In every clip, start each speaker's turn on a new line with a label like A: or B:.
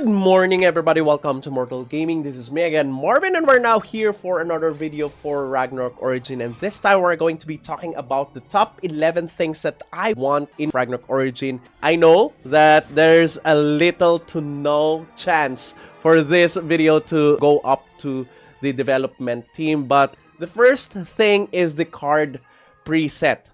A: Good morning, everybody. Welcome to Immortal Gaming. This is me again, Marvin, and we're now here for another video for Ragnarok Origin. And this time we're going to be talking about the top 11 things that I want in Ragnarok Origin. I know that there's a little to no chance for this video to go up to the development team, but the first thing is the card preset.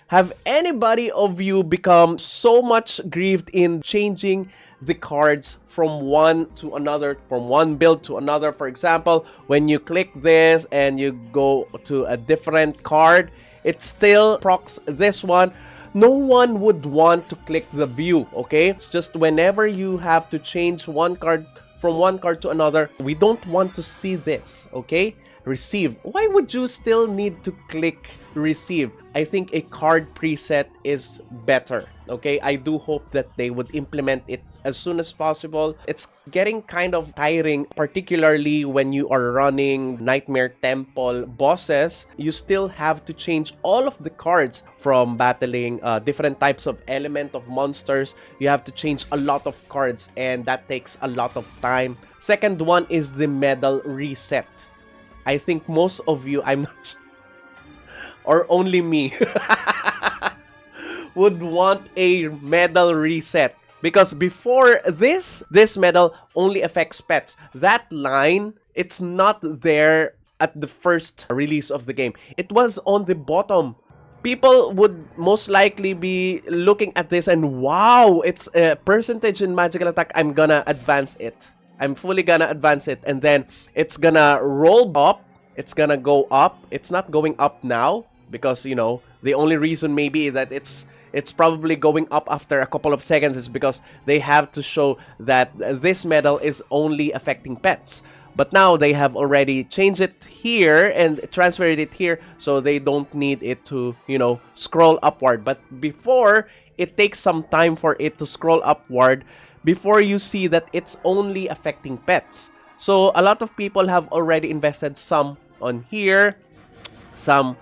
A: Have anybody of you become so much grieved in changing the cards from one to another, from one build to another? For example, when you click this and you go to a different card, it still procs this one. No one would want to click the view, okay? It's just whenever you have to change one card from one card to another, we don't want to see this, okay? Receive. Why would you still need to click receive? I think a card preset is better, okay? I do hope that they would implement it as soon as possible. It's getting kind of tiring, particularly when you are running Nightmare Temple bosses. You still have to change all of the cards from battling different types of element of monsters. You have to change a lot of cards, and that takes a lot of time. Second one is the medal reset. I think most of you, I'm not sure, or only me, would want a medal reset. Because before this medal only affects pets. That line, it's not there at the first release of the game. It was on the bottom. People would most likely be looking at this and, wow, it's a percentage in magical attack. I'm gonna advance it. I'm fully gonna advance it, and then it's gonna roll up. It's gonna go up. It's not going up now because, you know, the only reason maybe that it's probably going up after a couple of seconds is because they have to show that this medal is only affecting pets. But now they have already changed it here and transferred it here, so they don't need it to, you know, scroll upward. But before, it takes some time for it to scroll upward before you see that it's only affecting pets. So a lot of people have already invested some on here, some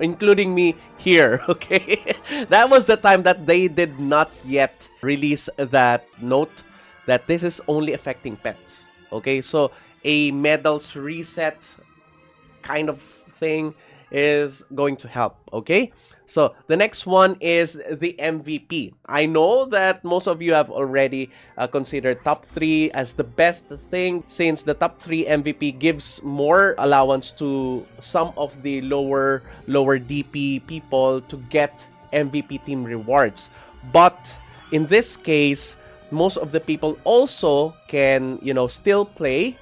A: including me here, okay? That was the time that they did not yet release that note that this is only affecting pets, okay? So a medals reset kind of thing is going to help, okay? So the next one is the MVP. I know that most of you have already considered top 3 as the best thing, since the top 3 MVP gives more allowance to some of the lower DP people to get MVP team rewards. But in this case, most of the people also can, you know, still play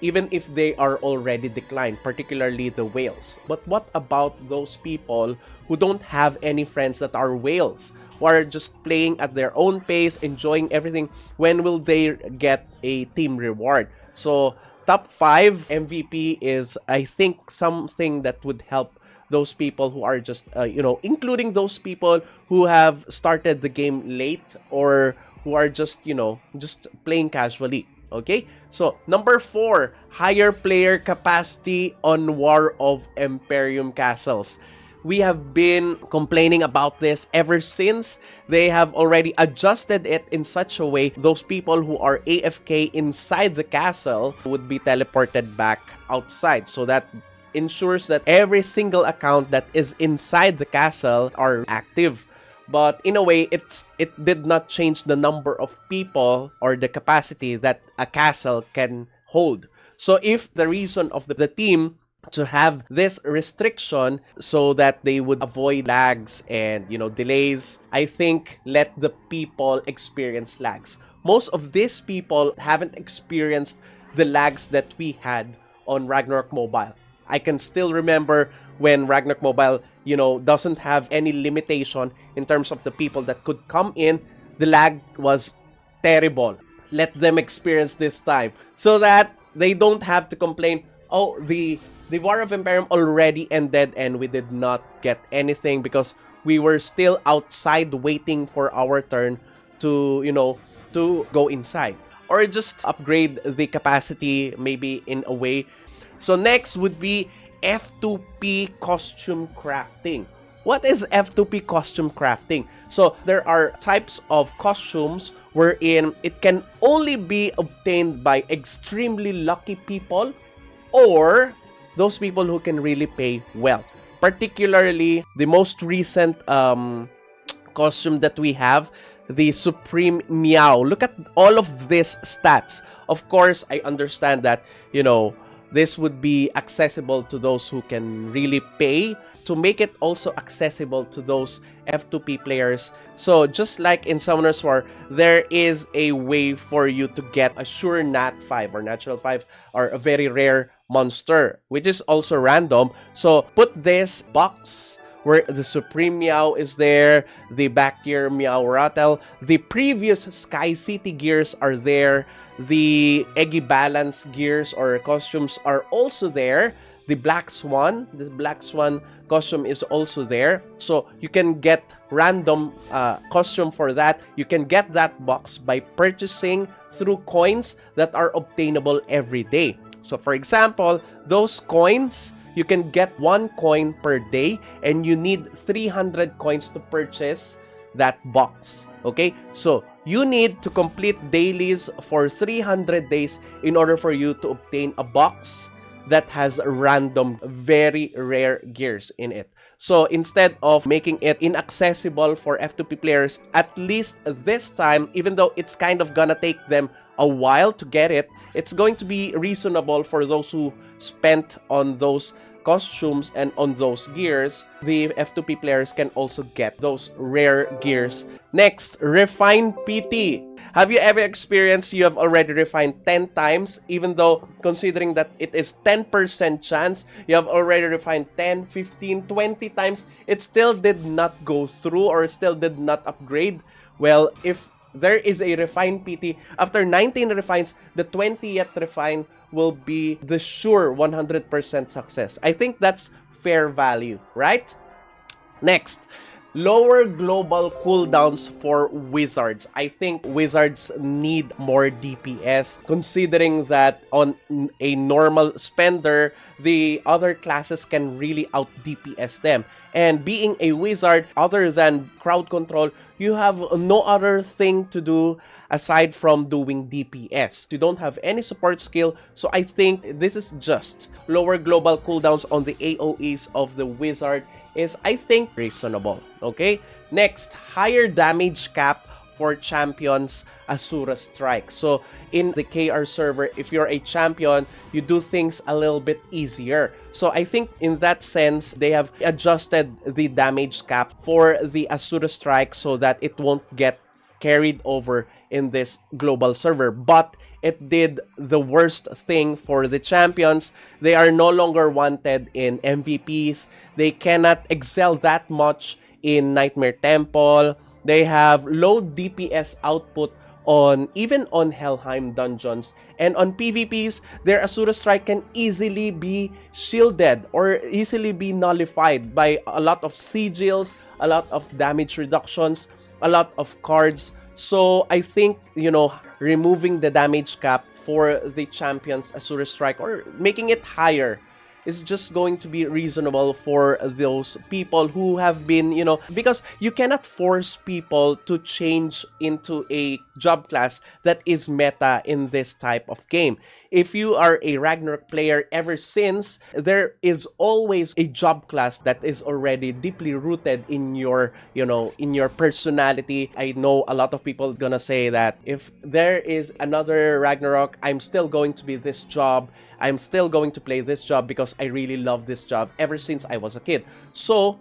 A: even if they are already declined, particularly the whales. But what about those people who don't have any friends that are whales, who are just playing at their own pace, enjoying everything? When will they get a team reward? So top 5 MVP is, I think, something that would help those people who are just, you know, including those people who have started the game late or who are just, you know, just playing casually. Okay, so number 4, higher player capacity on War of Imperium castles. We have been complaining about this ever since they have already adjusted it in such a way those people who are AFK inside the castle would be teleported back outside. So that ensures that every single account that is inside the castle are active. But in a way, it did not change the number of people or the capacity that a castle can hold. So if the reason of the team to have this restriction so that they would avoid lags and, you know, delays, I think let the people experience lags. Most of these people haven't experienced the lags that we had on Ragnarok Mobile. I can still remember when Ragnarok Mobile, you know, doesn't have any limitation in terms of the people that could come in. The lag was terrible. Let them experience this time so that they don't have to complain, oh, the War of Imperium already ended and we did not get anything because we were still outside waiting for our turn to, you know, to go inside. Or just upgrade the capacity maybe in a way. So next would be F2P costume crafting. what is F2P costume crafting? So there are types of costumes wherein it can only be obtained by extremely lucky people or those people who can really pay well. Particularly, the most recent costume that we have, the Supreme Meow. Look at all of these stats. Of course, I understand that, you know, this would be accessible to those who can really pay, to make it also accessible to those F2P players. So just like in Summoner's War, there is a way for you to get a sure Nat 5 or Natural 5 or a very rare monster, which is also random. So put this box where the Supreme Meow is there, the back gear Meow Rattle, the previous Sky City gears are there, the Eggy Balance gears or costumes are also there, the Black Swan costume is also there. So you can get random costume for that. You can get that box by purchasing through coins that are obtainable every day. So for example, those coins, you can get 1 coin per day and you need 300 coins to purchase that box. Okay, so you need to complete dailies for 300 days in order for you to obtain a box that has random, very rare gears in it. So instead of making it inaccessible for F2P players, at least this time, even though it's kind of gonna take them a while to get it, it's going to be reasonable for those who spent on those costumes and on those gears. The F2P players can also get those rare gears. Next, Refine PT. Have you ever experienced you have already refined 10 times, even though considering that it is 10% chance, you have already refined 10, 15, 20 times, it still did not go through or still did not upgrade? Well, if there is a Refine PT, after 19 refines, the 20th refine will be the sure 100% success. I think that's fair value, right? Next, lower global cooldowns for wizards. I think wizards need more DPS, considering that on a normal spender, the other classes can really out DPS them. And being a wizard, other than crowd control, you have no other thing to do aside from doing DPS. You don't have any support skill, so I think this is just. Lower global cooldowns on the AoEs of the wizard is, I think, reasonable. Okay? Next, higher damage cap for champions ASURA Strike. So in the KR server, if you're a champion, you do things a little bit easier. So I think in that sense, they have adjusted the damage cap for the ASURA Strike so that it won't get carried over in this global server. But it did the worst thing for the champions. They are no longer wanted in MVPs. They cannot excel that much in Nightmare Temple. They have low DPS output on even on Helheim dungeons. And on PvPs, their ASURA Strike can easily be shielded or easily be nullified by a lot of sigils, a lot of damage reductions, a lot of cards. So I think, you know, removing the damage cap for the champions ASURA Strike or making it higher is just going to be reasonable for those people who have been, you know, because you cannot force people to change into a job class that is meta in this type of game. If you are a Ragnarok player ever since, there is always a job class that is already deeply rooted in your, you know, in your personality. I know a lot of people gonna say that if there is another Ragnarok, I'm still going to be this job. I'm still going to play this job because I really love this job ever since I was a kid. So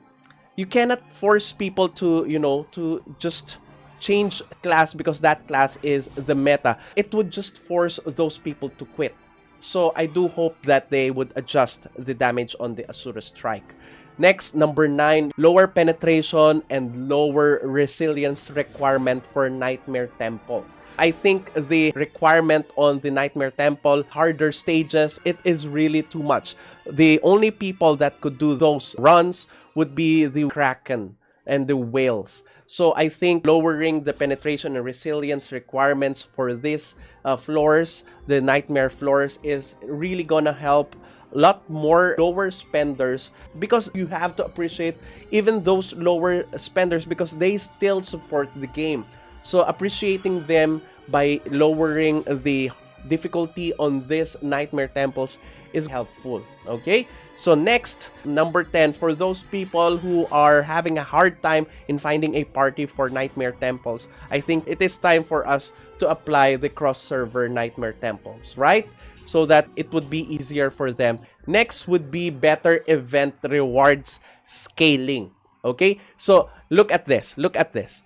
A: you cannot force people to, you know, to just change class because that class is the meta. It would just force those people to quit. So I do hope that they would adjust the damage on the ASURA Strike. Next, number 9, lower penetration and lower resilience requirement for Nightmare Temple. I think the requirement on the Nightmare Temple, harder stages, it is really too much. The only people that could do those runs would be the Kraken and the whales. So I think lowering the penetration and resilience requirements for these floors, the Nightmare floors, is really gonna help lot more lower spenders, because you have to appreciate even those lower spenders because they still support the game. So appreciating them by lowering the difficulty on these Nightmare Temples is helpful. Okay, so next, number 10, for those people who are having a hard time in finding a party for Nightmare Temples, I think it is time for us to apply the cross-server Nightmare Temples, right? So that it would be easier for them. Next would be better event rewards scaling. Okay, so look at this. Look at this.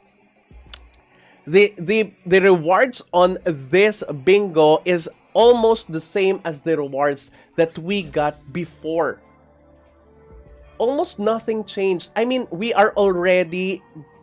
A: The rewards on this bingo is almost the same as the rewards that we got before. Almost nothing changed. I mean, we are already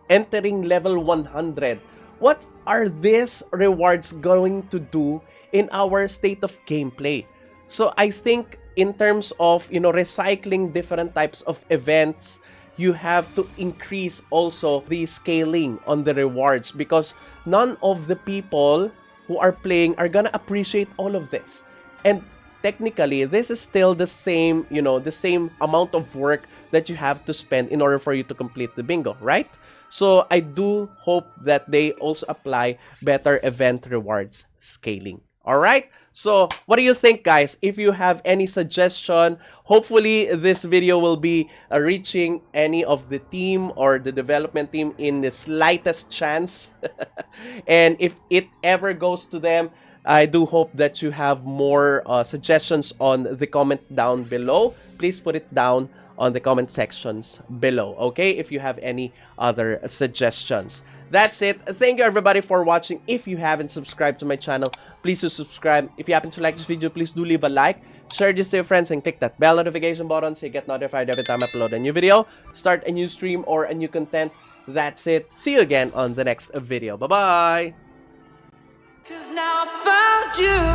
A: entering level 100. What are these rewards going to do in our state of gameplay? So I think in terms of, recycling different types of events, you have to increase also the scaling on the rewards, because none of the people who are playing are gonna appreciate all of this. And technically, this is still the same, the same amount of work that you have to spend in order for you to complete the bingo, right? So I do hope that they also apply better event rewards scaling. All right? So what do you think, guys? If you have any suggestion, hopefully this video will be reaching any of the team or the development team in the slightest chance. And if it ever goes to them, I do hope that you have more suggestions on the comment down below. Please put it down on the comment sections below, okay? If you have any other suggestions. That's it. Thank you everybody for watching. If you haven't subscribed to my channel, please do subscribe. If you happen to like this video, please do leave a like, share this to your friends, and click that bell notification button so you get notified every time I upload a new video, start a new stream, or a new content. That's it. See you again on the next video. Bye-bye. 'Cause now I found you.